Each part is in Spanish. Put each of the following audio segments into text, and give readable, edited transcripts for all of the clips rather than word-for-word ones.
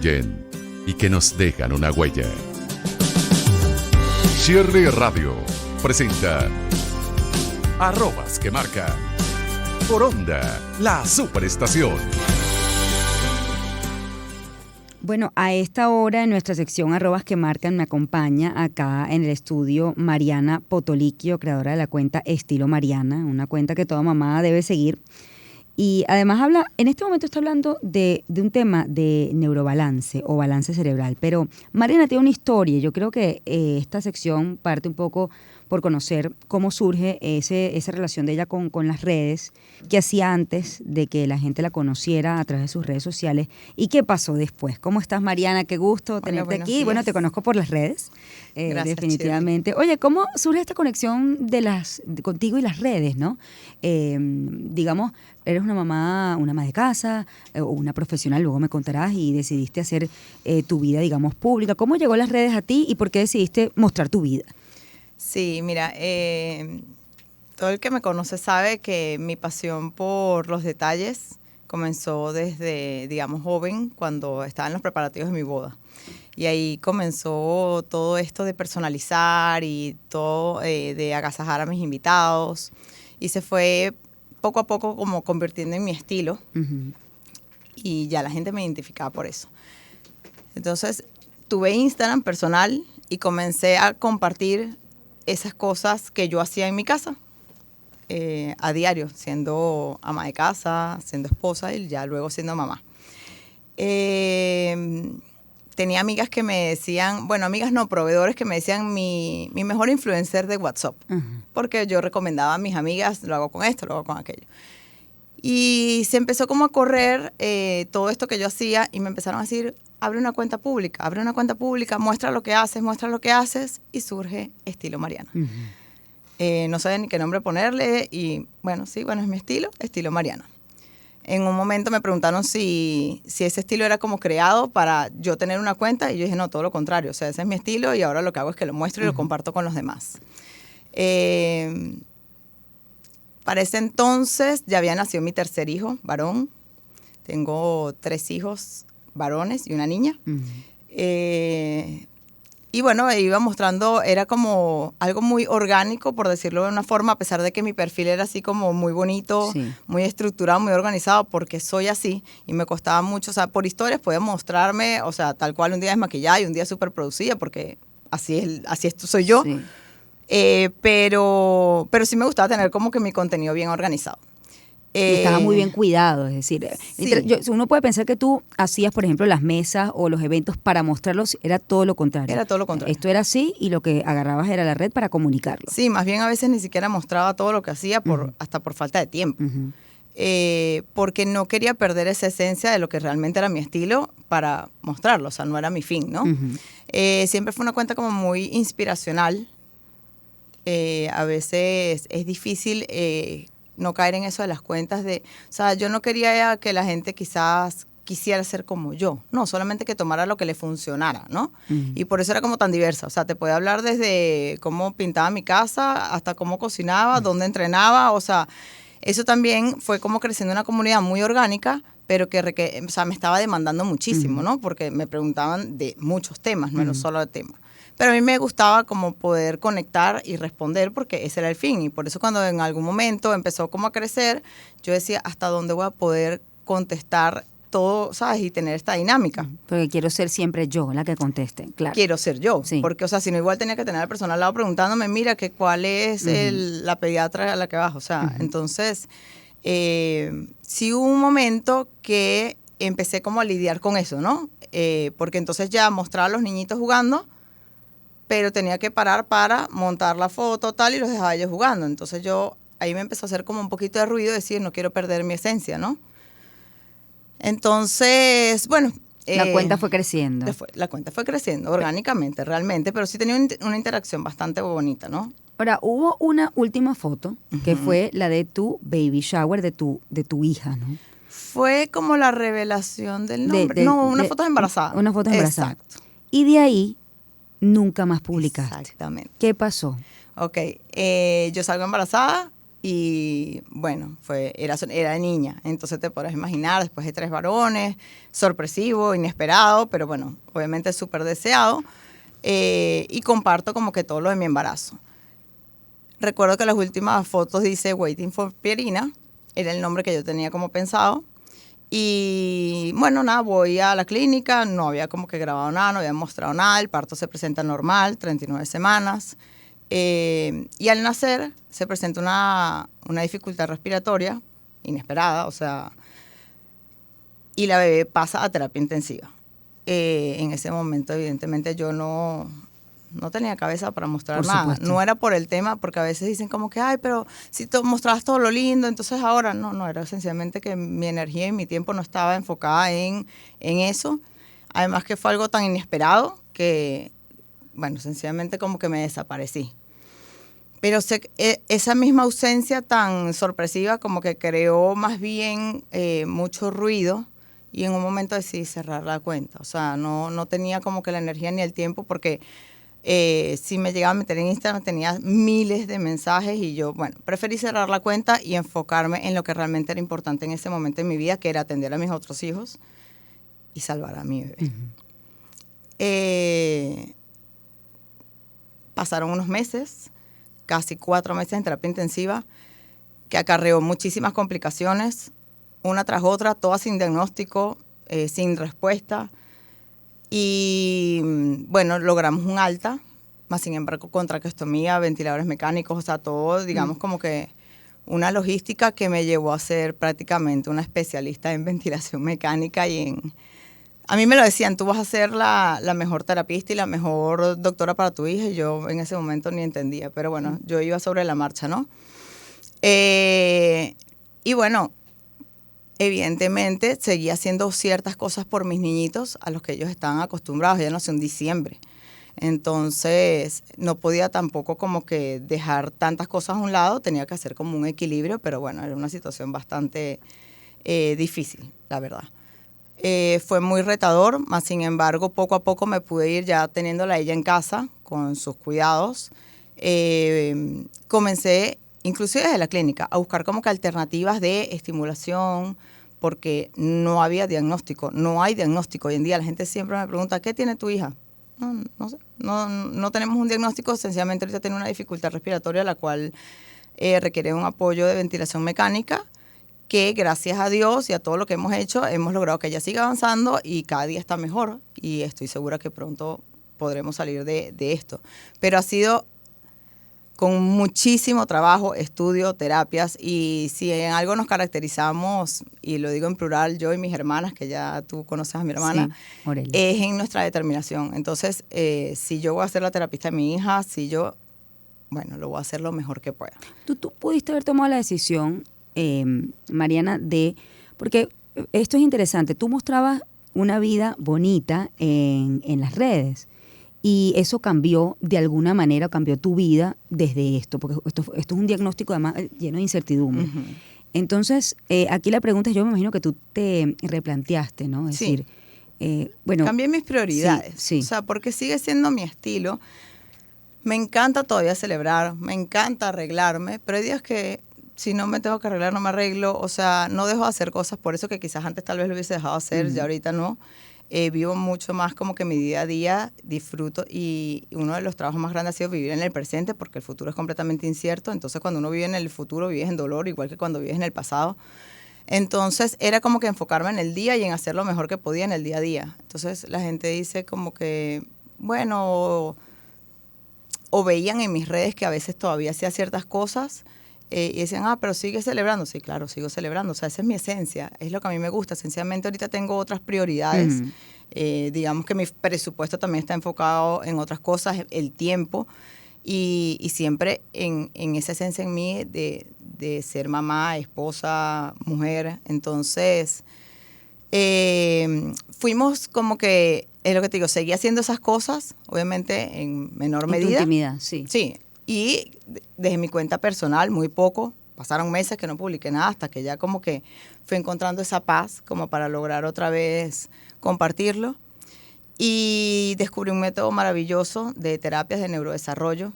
y que nos dejan una huella. Cierre Radio presenta Arrobas que Marcan por Onda, la superestación. Bueno, a esta hora en nuestra sección Arrobas que Marcan me acompaña acá en el estudio Mariana Potolicchio, creadora de la cuenta Estilo Mariana, una cuenta que toda mamá debe seguir. Y además en este momento está hablando de un tema de neurobalance o balance cerebral, pero Mariana tiene una historia. Yo creo que esta sección parte un poco por conocer cómo surge esa relación de ella con las redes, qué hacía antes de que la gente la conociera a través de sus redes sociales y qué pasó después. ¿Cómo estás, Mariana? Qué gusto tenerte aquí. Días. Bueno, te conozco por las redes, Gracias, definitivamente. Oye, ¿cómo surge esta conexión contigo y las redes, no? Digamos, eres una ama de casa o una profesional, luego me contarás, y decidiste hacer tu vida, digamos, pública. ¿Cómo llegó las redes a ti y por qué decidiste mostrar tu vida? Sí, mira, todo el que me conoce sabe que mi pasión por los detalles comenzó desde, digamos, joven, cuando estaba en los preparativos de mi boda. Y ahí comenzó todo esto de personalizar y todo de agasajar a mis invitados. Y se fue poco a poco como convirtiendo en mi estilo. Uh-huh. Y ya la gente me identificaba por eso. Entonces, tuve Instagram personal y comencé a compartir esas cosas que yo hacía en mi casa a diario, siendo ama de casa, siendo esposa y ya luego siendo mamá. Tenía amigas que me decían, bueno, amigas no, proveedores que me decían mi mejor influencer de WhatsApp, uh-huh. Porque yo recomendaba a mis amigas, lo hago con esto, lo hago con aquello. Y se empezó como a correr todo esto que yo hacía y me empezaron a decir, abre una cuenta pública, muestra lo que haces y surge Estilo Mariana. Uh-huh. No sabía ni qué nombre ponerle y es mi Estilo Mariana. En un momento me preguntaron si ese estilo era como creado para yo tener una cuenta y yo dije, no, todo lo contrario, o sea, ese es mi estilo y ahora lo que hago es que lo muestro y lo comparto con los demás. Para ese entonces ya había nacido mi tercer hijo, varón. Tengo 3 hijos varones y una niña. Uh-huh. Y bueno, iba mostrando, era como algo muy orgánico, por decirlo de una forma, a pesar de que mi perfil era así como muy bonito, sí, muy estructurado, muy organizado, porque soy así y me costaba mucho, o sea, por historias podía mostrarme, o sea, tal cual un día desmaquillada y un día súper producida, porque así soy yo. Sí. Pero sí me gustaba tener como que mi contenido bien organizado. Y estaba muy bien cuidado, es decir, sí. Uno puede pensar que tú hacías, por ejemplo, las mesas o los eventos para mostrarlos, era todo lo contrario. Era todo lo contrario. Esto era así y lo que agarrabas era la red para comunicarlo. Sí, más bien a veces ni siquiera mostraba todo lo que hacía uh-huh. hasta por falta de tiempo. Uh-huh. Porque no quería perder esa esencia de lo que realmente era mi estilo para mostrarlo, o sea, no era mi fin, ¿no? Uh-huh. Siempre fue una cuenta como muy inspiracional. A veces es difícil no caer en eso de las cuentas o sea, yo no quería que la gente quizás quisiera ser como yo, no, solamente que tomara lo que le funcionara, ¿no? Uh-huh. Y por eso era como tan diversa, o sea, te puede hablar desde cómo pintaba mi casa hasta cómo cocinaba, uh-huh. dónde entrenaba, o sea, eso también fue como creciendo una comunidad muy orgánica, pero que o sea, me estaba demandando muchísimo, uh-huh. ¿no? Porque me preguntaban de muchos temas, no era solo de temas. Pero a mí me gustaba como poder conectar y responder porque ese era el fin. Y por eso cuando en algún momento empezó como a crecer, yo decía, ¿hasta dónde voy a poder contestar todo, sabes? Y tener esta dinámica. Porque quiero ser siempre yo la que conteste, claro. Quiero ser yo. Sí. Porque, o sea, si no, igual tenía que tener a la persona al lado preguntándome, mira, cuál es uh-huh. La pediatra a la que vas. O sea, uh-huh. entonces, sí hubo un momento que empecé como a lidiar con eso, ¿no? Porque entonces ya mostraba a los niñitos jugando, pero tenía que parar para montar la foto tal y los dejaba ellos jugando. Entonces ahí me empezó a hacer como un poquito de ruido, decir, no quiero perder mi esencia, ¿no? Entonces, bueno. La cuenta fue creciendo. La cuenta fue creciendo orgánicamente, realmente, pero sí tenía una interacción bastante bonita, ¿no? Ahora, hubo una última foto, uh-huh. que fue la de tu baby shower, de tu hija, ¿no? Fue como la revelación del nombre. Una foto embarazada. Una foto embarazada. Exacto. Y de ahí nunca más publicaste. Exactamente. ¿Qué pasó? Ok, yo salgo embarazada, Y bueno, era niña, entonces te podrás imaginar, después de 3 varones, sorpresivo, inesperado, pero bueno, obviamente súper deseado. Y comparto como que todo lo de mi embarazo. Recuerdo que las últimas fotos dice Waiting for Pierina, era el nombre que yo tenía como pensado. Y bueno, nada, voy a la clínica, no había como que grabado nada, no había mostrado nada, el parto se presenta normal, 39 semanas. Y al nacer se presenta una dificultad respiratoria inesperada, o sea, y la bebé pasa a terapia intensiva. En ese momento, evidentemente, yo no tenía cabeza para mostrar Por nada. supuesto. No era por el tema, porque a veces dicen como que, ay, pero si mostrabas todo lo lindo, entonces ahora no, era esencialmente que mi energía y mi tiempo no estaba enfocada en eso. Además que fue algo tan inesperado que, bueno, sencillamente como que me desaparecí. Pero esa misma ausencia tan sorpresiva como que creó más bien mucho ruido y en un momento decidí cerrar la cuenta. O sea, no tenía como que la energía ni el tiempo porque si me llegaba a meter en Instagram tenía miles de mensajes y yo, bueno, preferí cerrar la cuenta y enfocarme en lo que realmente era importante en ese momento en mi vida, que era atender a mis otros hijos y salvar a mi bebé. Pasaron unos meses, casi 4 meses en terapia intensiva, que acarreó muchísimas complicaciones, una tras otra, todas sin diagnóstico, sin respuesta. Y bueno, logramos un alta, más sin embargo con traqueostomía, ventiladores mecánicos, o sea, todo, digamos, como que una logística que me llevó a ser prácticamente una especialista en ventilación mecánica y a mí me lo decían, tú vas a ser la mejor terapista y la mejor doctora para tu hija, y yo en ese momento ni entendía, pero bueno, yo iba sobre la marcha, ¿no? Y bueno, evidentemente seguía haciendo ciertas cosas por mis niñitos a los que ellos estaban acostumbrados, ya nació en diciembre. Entonces no podía tampoco como que dejar tantas cosas a un lado, tenía que hacer como un equilibrio, pero bueno, era una situación bastante difícil, la verdad. Fue muy retador, más sin embargo, poco a poco me pude ir ya teniéndola ella en casa con sus cuidados. Comencé, inclusive desde la clínica, a buscar como que alternativas de estimulación, porque no había diagnóstico, no hay diagnóstico. Hoy en día la gente siempre me pregunta, ¿qué tiene tu hija? No sé, no tenemos un diagnóstico, sencillamente ahorita tiene una dificultad respiratoria, la cual requiere un apoyo de ventilación mecánica, que gracias a Dios y a todo lo que hemos hecho, hemos logrado que ella siga avanzando y cada día está mejor y estoy segura que pronto podremos salir de esto. Pero ha sido con muchísimo trabajo, estudio, terapias, y si en algo nos caracterizamos, y lo digo en plural, yo y mis hermanas, que ya tú conoces a mi hermana, sí, es en nuestra determinación. Entonces, si yo voy a ser la terapista de mi hija, bueno, lo voy a hacer lo mejor que pueda. Tú pudiste haber tomado la decisión, Mariana, porque esto es interesante, tú mostrabas una vida bonita en las redes y eso cambió de alguna manera, cambió tu vida desde esto, porque esto es un diagnóstico además lleno de incertidumbre. Uh-huh. Entonces, aquí la pregunta es, yo me imagino que tú te replanteaste, ¿no? Es decir, bueno... Cambié mis prioridades, sí. O sea, porque sigue siendo mi estilo. Me encanta todavía celebrar, me encanta arreglarme, pero hay días que si no me tengo que arreglar, no me arreglo, o sea, no dejo de hacer cosas, por eso que quizás antes tal vez lo hubiese dejado hacer, uh-huh. Ya ahorita no. Vivo mucho más como que mi día a día, disfruto, y uno de los trabajos más grandes ha sido vivir en el presente, porque el futuro es completamente incierto, entonces cuando uno vive en el futuro vives en dolor, igual que cuando vives en el pasado. Entonces era como que enfocarme en el día y en hacer lo mejor que podía en el día a día. Entonces la gente dice como que, bueno, o veían en mis redes que a veces todavía hacía ciertas cosas, y decían, pero sigue celebrando. Sí, claro, sigo celebrando. O sea, esa es mi esencia, es lo que a mí me gusta. Esencialmente ahorita tengo otras prioridades. Uh-huh. Digamos que mi presupuesto también está enfocado en otras cosas, el tiempo, y siempre en esa esencia en mí de ser mamá, esposa, mujer. Entonces, fuimos como que, es lo que te digo, seguí haciendo esas cosas, obviamente en menor medida. En tu intimidad, sí. Sí. Y desde mi cuenta personal, muy poco, pasaron meses que no publiqué nada hasta que ya como que fui encontrando esa paz como para lograr otra vez compartirlo. Y descubrí un método maravilloso de terapias de neurodesarrollo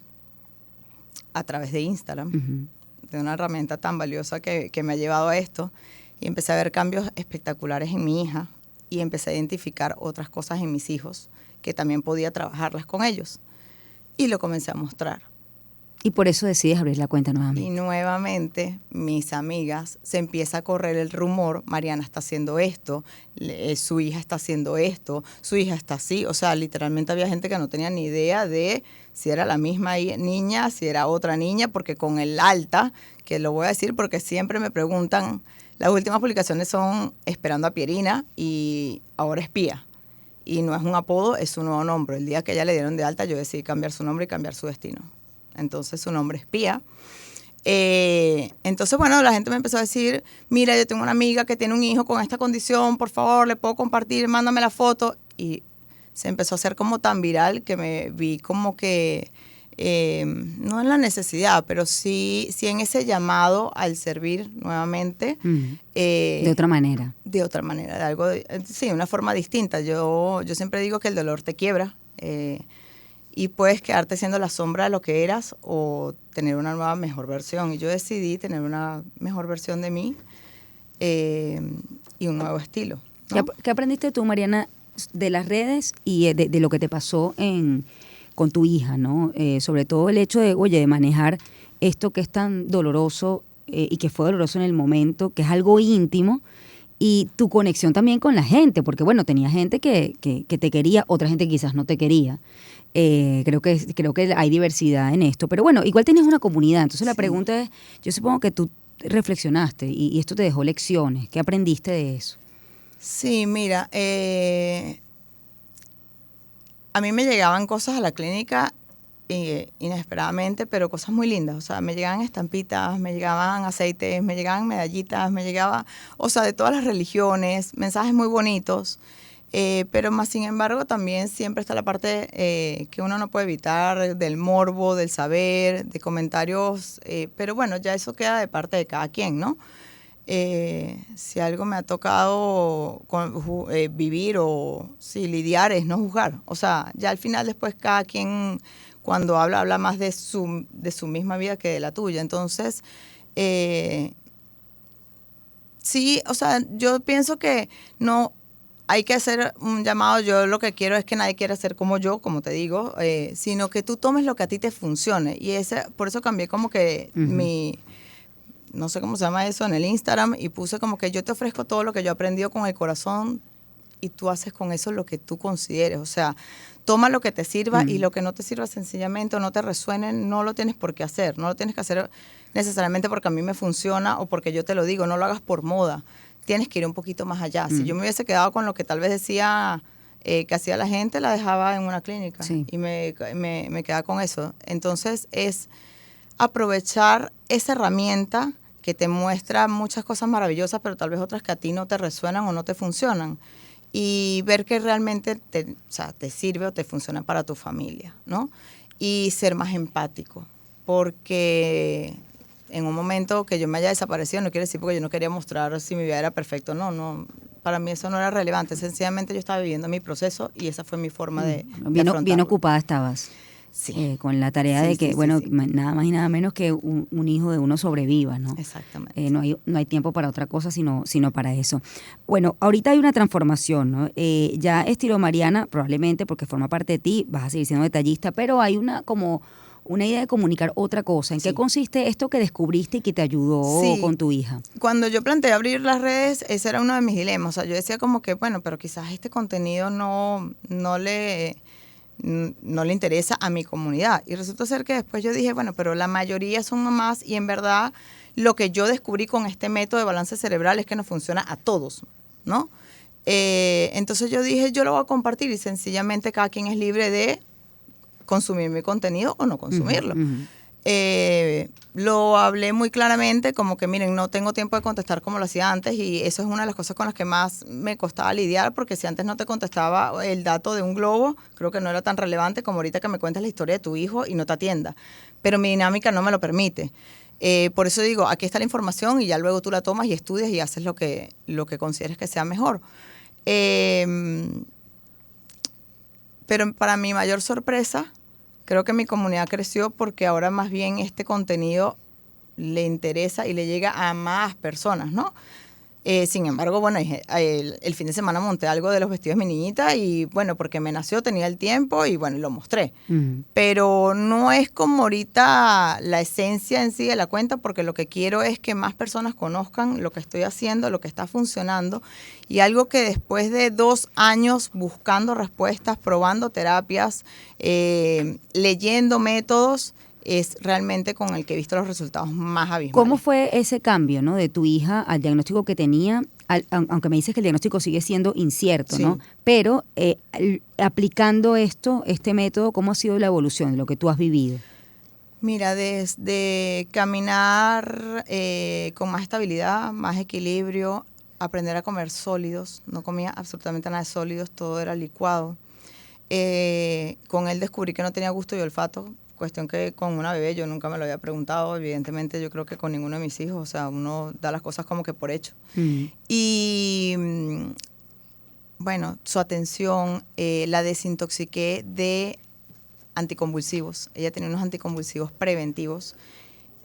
a través de Instagram. Uh-huh. de una herramienta tan valiosa que me ha llevado a esto. Y empecé a ver cambios espectaculares en mi hija y empecé a identificar otras cosas en mis hijos que también podía trabajarlas con ellos. Y lo comencé a mostrar. Y por eso decides abrir la cuenta nuevamente. Y nuevamente, mis amigas, se empieza a correr el rumor, Mariana está haciendo esto, su hija está haciendo esto, su hija está así. O sea, literalmente había gente que no tenía ni idea de si era la misma niña, si era otra niña, porque con el alta, que lo voy a decir porque siempre me preguntan, las últimas publicaciones son Esperando a Pierina y ahora es Pía. Y no es un apodo, es un nuevo nombre. El día que ella le dieron de alta, yo decidí cambiar su nombre y cambiar su destino. Entonces su nombre es Pía. Entonces, bueno, la gente me empezó a decir, mira, yo tengo una amiga que tiene un hijo con esta condición, por favor, le puedo compartir, mándame la foto. Y se empezó a hacer como tan viral que me vi como que, no en la necesidad, pero sí en ese llamado al servir nuevamente. De otra manera. De otra manera, de algo, sí, una forma distinta. Yo siempre digo que el dolor te quiebra. Y puedes quedarte siendo la sombra de lo que eras o tener una nueva, mejor versión. Y yo decidí tener una mejor versión de mí y un nuevo estilo, ¿no? ¿Qué aprendiste tú, Mariana, de las redes y de lo que te pasó con tu hija, ¿no? Sobre todo el hecho de manejar esto que es tan doloroso y que fue doloroso en el momento, que es algo íntimo, y tu conexión también con la gente, porque bueno, tenía gente que te quería, otra gente quizás no te quería. Creo que hay diversidad en esto, pero bueno, igual tienes una comunidad, entonces la pregunta es, yo supongo que tú reflexionaste y esto te dejó lecciones, ¿qué aprendiste de eso? Sí, mira, a mí me llegaban cosas a la clínica inesperadamente, pero cosas muy lindas. O sea, me llegaban estampitas, me llegaban aceites, me llegaban medallitas, me llegaba, o sea, de todas las religiones, mensajes muy bonitos. Pero más sin embargo también siempre está la parte que uno no puede evitar, del morbo, del saber, de comentarios, pero bueno, ya eso queda de parte de cada quien, ¿no? Si algo me ha tocado vivir o lidiar es no juzgar. O sea, ya al final después cada quien cuando habla más de su misma vida que de la tuya. Entonces, sí, o sea, yo pienso que no hay que hacer un llamado. Yo lo que quiero es que nadie quiera ser como yo, como te digo, sino que tú tomes lo que a ti te funcione. Y por eso cambié como que no sé cómo se llama eso, en el Instagram, y puse como que yo te ofrezco todo lo que yo he aprendido con el corazón y tú haces con eso lo que tú consideres. O sea, toma lo que te sirva y lo que no te sirva sencillamente o no te resuene, no lo tienes por qué hacer. No lo tienes que hacer necesariamente porque a mí me funciona o porque yo te lo digo. No lo hagas por moda. Tienes que ir un poquito más allá. Si yo me hubiese quedado con lo que tal vez decía que hacía la gente, la dejaba en una clínica y me quedaba con eso. Entonces es aprovechar esa herramienta que te muestra muchas cosas maravillosas, pero tal vez otras que a ti no te resuenan o no te funcionan. Y ver que realmente te sirve o te funciona para tu familia, ¿no? Y ser más empático, porque en un momento que yo me haya desaparecido, no quiere decir porque yo no quería mostrar si mi vida era perfecta, no, para mí eso no era relevante, sencillamente yo estaba viviendo mi proceso y esa fue mi forma de afrontarlo. Bien ocupada estabas. Sí. Con la tarea de que, nada más y nada menos que un hijo de uno sobreviva, ¿no? Exactamente. No hay tiempo para otra cosa sino para eso. Bueno, ahorita hay una transformación, ¿no? Ya estilo Mariana, probablemente porque forma parte de ti, vas a seguir siendo detallista, pero hay una idea de comunicar otra cosa. ¿En qué consiste esto que descubriste y que te ayudó con tu hija? Cuando yo planteé abrir las redes, ese era uno de mis dilemas. O sea, yo decía como que, bueno, pero quizás este contenido no le interesa a mi comunidad. Y resulta ser que después yo dije, bueno, pero la mayoría son mamás y en verdad lo que yo descubrí con este método de balance cerebral es que nos funciona a todos, ¿no? Entonces yo dije, yo lo voy a compartir y sencillamente cada quien es libre de consumir mi contenido o no consumirlo. Lo hablé muy claramente, como que miren, no tengo tiempo de contestar como lo hacía antes y eso es una de las cosas con las que más me costaba lidiar, porque si antes no te contestaba el dato de un globo, creo que no era tan relevante como ahorita que me cuentas la historia de tu hijo y no te atienda, pero mi dinámica no me lo permite. Por eso digo, aquí está la información y ya luego tú la tomas y estudias y haces lo que consideres que sea mejor. Pero para mi mayor sorpresa, creo que mi comunidad creció porque ahora más bien este contenido le interesa y le llega a más personas, ¿no? Sin embargo, bueno, el fin de semana monté algo de los vestidos de mi niñita y bueno, porque me nació, tenía el tiempo y bueno, lo mostré. Pero no es como ahorita la esencia en sí de la cuenta, porque lo que quiero es que más personas conozcan lo que estoy haciendo, lo que está funcionando, y algo que después de 2 años buscando respuestas, probando terapias, leyendo métodos, es realmente con el que he visto los resultados más abismales. ¿Cómo fue ese cambio, ¿no? De tu hija al diagnóstico que tenía, aunque me dices que el diagnóstico sigue siendo incierto, ¿no? Pero aplicando este método, ¿cómo ha sido la evolución de lo que tú has vivido? Mira, desde caminar con más estabilidad, más equilibrio, aprender a comer sólidos, no comía absolutamente nada de sólidos, todo era licuado. Con él descubrí que no tenía gusto y olfato, cuestión que con una bebé yo nunca me lo había preguntado, evidentemente yo creo que con ninguno de mis hijos, o sea, uno da las cosas como que por hecho. Y bueno, su atención, la desintoxiqué de anticonvulsivos. Ella tenía unos anticonvulsivos preventivos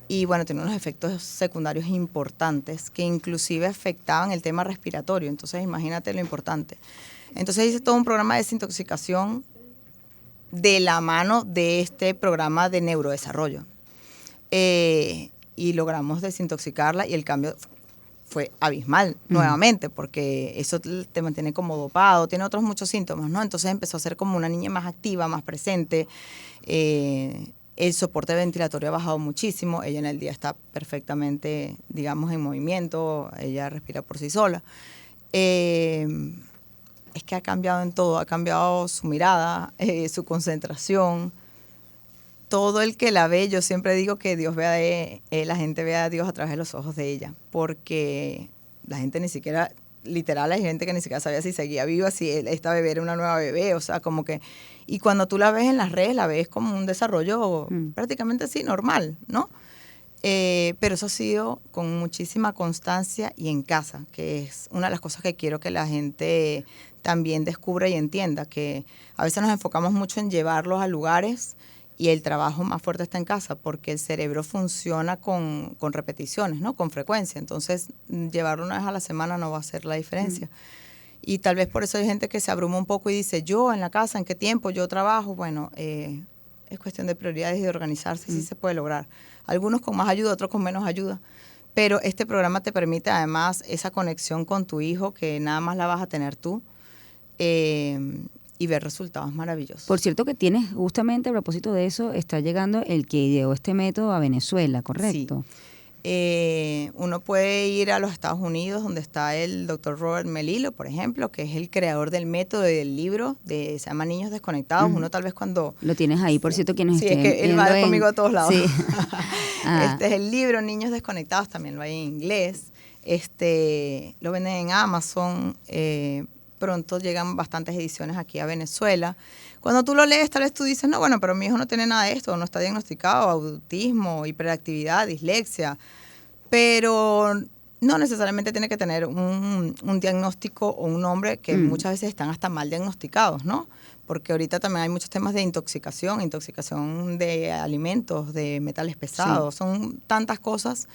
y bueno, tenía unos efectos secundarios importantes que inclusive afectaban el tema respiratorio, entonces imagínate lo importante. Entonces hice todo un programa de desintoxicación de la mano de este programa de neurodesarrollo. Y logramos desintoxicarla y el cambio fue abismal nuevamente, porque eso te mantiene como dopado, tiene otros muchos síntomas, ¿no? Entonces empezó a ser como una niña más activa, más presente. El soporte ventilatorio ha bajado muchísimo. Ella en el día está perfectamente, digamos, en movimiento. Ella respira por sí sola. Es que ha cambiado en todo, ha cambiado su mirada, su concentración. Todo el que la ve, yo siempre digo que Dios vea la gente ve a Dios a través de los ojos de ella, porque la gente ni siquiera, literal, hay gente que ni siquiera sabía si seguía viva, si esta bebé era una nueva bebé, o sea, como que, y cuando tú la ves en las redes, la ves como un desarrollo prácticamente así, normal, ¿no? Pero eso ha sido con muchísima constancia y en casa, que es una de las cosas que quiero que la gente también descubra y entienda, que a veces nos enfocamos mucho en llevarlos a lugares y el trabajo más fuerte está en casa, porque el cerebro funciona con repeticiones, ¿no? Con frecuencia. Entonces, llevarlo una vez a la semana no va a hacer la diferencia. Y tal vez por eso hay gente que se abruma un poco y dice, yo en la casa, ¿en qué tiempo yo trabajo? Bueno, es cuestión de prioridades y de organizarse, sí se puede lograr. Algunos con más ayuda, otros con menos ayuda. Pero este programa te permite además esa conexión con tu hijo, que nada más la vas a tener tú, y ver resultados maravillosos. Por cierto que tienes, justamente a propósito de eso, está llegando el que ideó este método a Venezuela, ¿correcto? Sí. Uno puede ir a los Estados Unidos, donde está el doctor Robert Melillo, por ejemplo, que es el creador del método y del libro, se llama Niños Desconectados. Uno tal vez cuando... Lo tienes ahí, por cierto, quienes estén... Sí, es que él va conmigo a todos lados. Sí. Este es el libro Niños Desconectados, también lo hay en inglés. Lo venden en Amazon. Pronto llegan bastantes ediciones aquí a Venezuela. Cuando tú lo lees, tal vez tú dices, no, bueno, pero mi hijo no tiene nada de esto, no está diagnosticado, autismo, hiperactividad, dislexia, pero no necesariamente tiene que tener un diagnóstico o un nombre, que muchas veces están hasta mal diagnosticados, ¿no? Porque ahorita también hay muchos temas de intoxicación de alimentos, de metales pesados, son tantas cosas.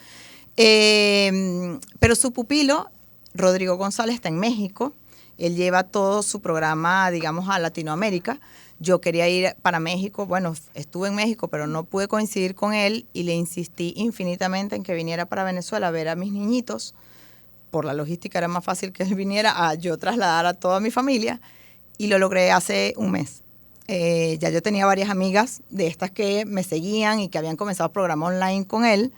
Pero su pupilo, Rodrigo González, está en México. Él lleva todo su programa, digamos, a Latinoamérica. Yo quería ir para México. Bueno, estuve en México, pero no pude coincidir con él y le insistí infinitamente en que viniera para Venezuela a ver a mis niñitos. Por la logística era más fácil que él viniera a yo trasladar a toda mi familia, y lo logré hace un mes. Ya yo tenía varias amigas de estas que me seguían y que habían comenzado programa online con él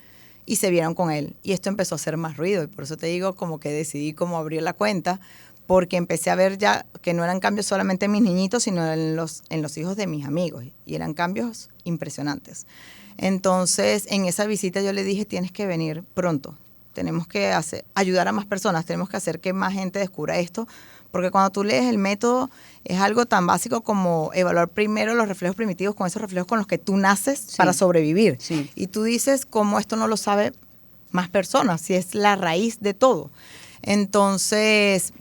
y se vieron con él. Y esto empezó a hacer más ruido, y por eso te digo como que decidí cómo abrir la cuenta, porque empecé a ver ya que no eran cambios solamente en mis niñitos, sino en los hijos de mis amigos, y eran cambios impresionantes. Entonces, en esa visita yo le dije, tienes que venir pronto, tenemos que ayudar a más personas, tenemos que hacer que más gente descubra esto, porque cuando tú lees el método es algo tan básico como evaluar primero los reflejos primitivos, con esos reflejos con los que tú naces para sobrevivir. Sí. Y tú dices, ¿cómo esto no lo sabe más personas? Si es la raíz de todo. Entonces,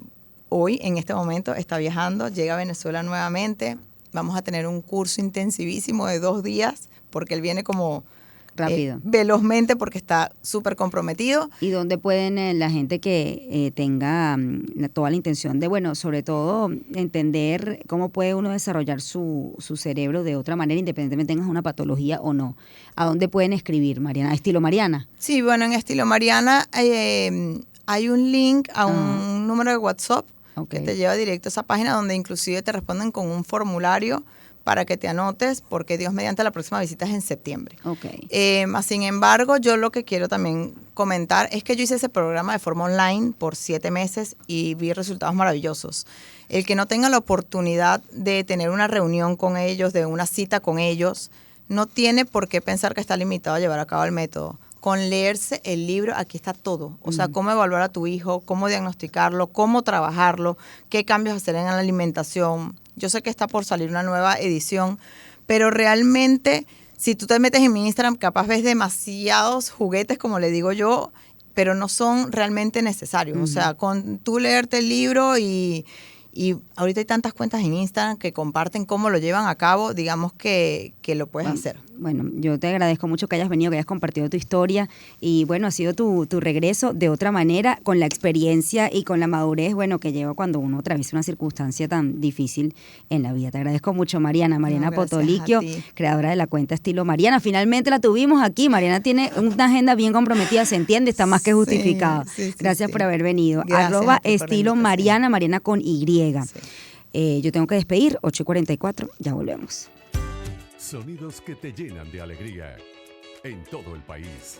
hoy, en este momento, está viajando, llega a Venezuela nuevamente. Vamos a tener un curso intensivísimo de 2 días, porque él viene como rápido, velozmente, porque está súper comprometido. ¿Y dónde pueden la gente que tenga toda la intención de, bueno, sobre todo entender cómo puede uno desarrollar su cerebro de otra manera, independientemente tengas una patología o no? ¿A dónde pueden escribir, Mariana? ¿Estilo Mariana? Sí, bueno, en Estilo Mariana hay un link a un número de WhatsApp que te lleva directo a esa página, donde inclusive te responden con un formulario para que te anotes, porque Dios mediante la próxima visita es en septiembre. Sin embargo, yo lo que quiero también comentar es que yo hice ese programa de forma online por 7 meses y vi resultados maravillosos. El que no tenga la oportunidad de tener una reunión con ellos, de una cita con ellos, no tiene por qué pensar que está limitado a llevar a cabo el método. Con leerse el libro, aquí está todo. O sea, cómo evaluar a tu hijo, cómo diagnosticarlo, cómo trabajarlo, qué cambios hacer en la alimentación. Yo sé que está por salir una nueva edición, pero realmente, si tú te metes en mi Instagram, capaz ves demasiados juguetes, como le digo yo, pero no son realmente necesarios. O sea, con tú leerte el libro y ahorita hay tantas cuentas en Instagram que comparten cómo lo llevan a cabo, digamos que lo puedes hacer. Bueno, yo te agradezco mucho que hayas venido, que hayas compartido tu historia y bueno, ha sido tu regreso de otra manera, con la experiencia y con la madurez, bueno, que lleva cuando uno atraviesa una circunstancia tan difícil en la vida. Te agradezco mucho, Mariana Potolicchio, creadora de la cuenta Estilo Mariana. Finalmente la tuvimos aquí. Mariana tiene una agenda bien comprometida, se entiende, está más que justificada. Gracias por haber venido. @Estilo Mariana, Mariana con Y. Yo tengo que despedir, 8:44, ya volvemos. Sonidos que te llenan de alegría en todo el país.